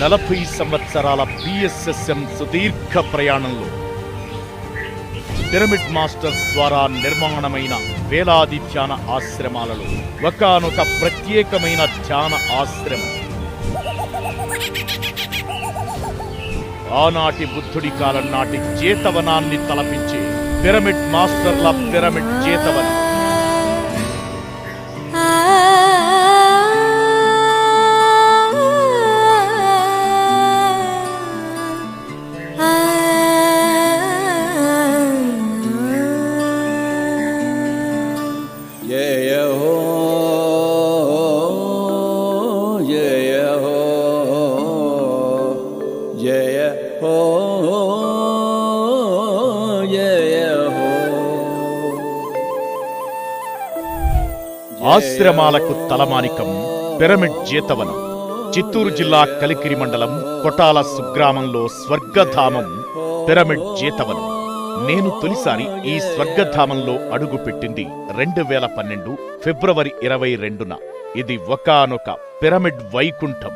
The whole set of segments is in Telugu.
40 సంవత్సరాల పిఎస్ఎస్ఎం సుదీర్ఘ ప్రయాణంలో పిరమిడ్ మాస్టర్స్ ద్వారా నిర్మాణమైన వేలాది ధ్యాన ఆశ్రమాలలో ఒకానొక ప్రత్యేకమైన ధ్యాన ఆశ్రమం ఆనాటి బుద్ధుడి కాలం నాటి చేతవనాన్ని తలపించే పిరమిడ్ మాస్టర్ల పిరమిడ్ చేతవనం. ఆశ్రమాలకు తలమానికం పిరమిడ్ చేతవనం. చిత్తూరు జిల్లా కలికిరి మండలం కొటాల సుగ్రామంలో స్వర్గధామం పిరమిడ్ చేతవనం. నేను తొలిసారి ఈ స్వర్గధామంలో అడుగుపెట్టింది 2012 ఫిబ్రవరి 22న. ఇది ఒకానొక పిరమిడ్ వైకుంఠం.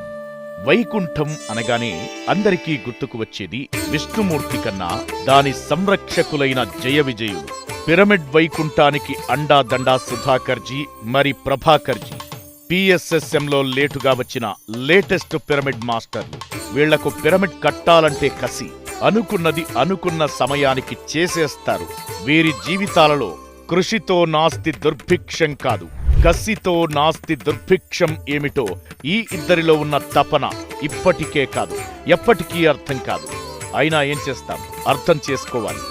వైకుంఠం అనగానే అందరికీ గుర్తుకు వచ్చేది విష్ణుమూర్తి కన్నా దాని సంరక్షకులైన జయ విజయులు. పిరమిడ్ వైకుంఠానికి అండాదండా సుధాకర్జీ మరి ప్రభాకర్జీ పిఎస్ఎస్ఎంలో లేటుగా వచ్చిన లేటెస్ట్ పిరమిడ్ మాస్టర్లు. వీళ్లకు పిరమిడ్ కట్టాలంటే కసి. అనుకున్నది అనుకున్న సమయానికి చేసేస్తారు. వీరి జీవితాలలో కృషితో నాస్తి దుర్భిక్షం కాదు, కసితో నాస్తి దుర్భిక్షం ఏమిటో ఈ ఇద్దరిలో ఉన్న తపన ఇప్పటికే కాదు, ఎప్పటికీ అర్థం కాదు. అయినా ఏం చేస్తాం, అర్థం చేసుకోవాలి.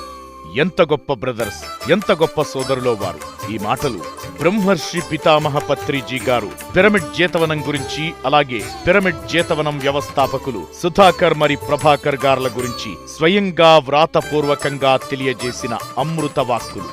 ఎంత గొప్ప బ్రదర్స్, ఎంత గొప్ప సోదరులో వారు. ఈ మాటలు బ్రహ్మర్షి పితామహ పత్రిజీ గారు పిరమిడ్ చేతవనం గురించి, అలాగే పిరమిడ్ చేతవనం వ్యవస్థాపకులు సుధాకర్ మరి ప్రభాకర్ గార్ల గురించి స్వయంగా వ్రాతపూర్వకంగా తెలియజేసిన అమృత వాక్కులు.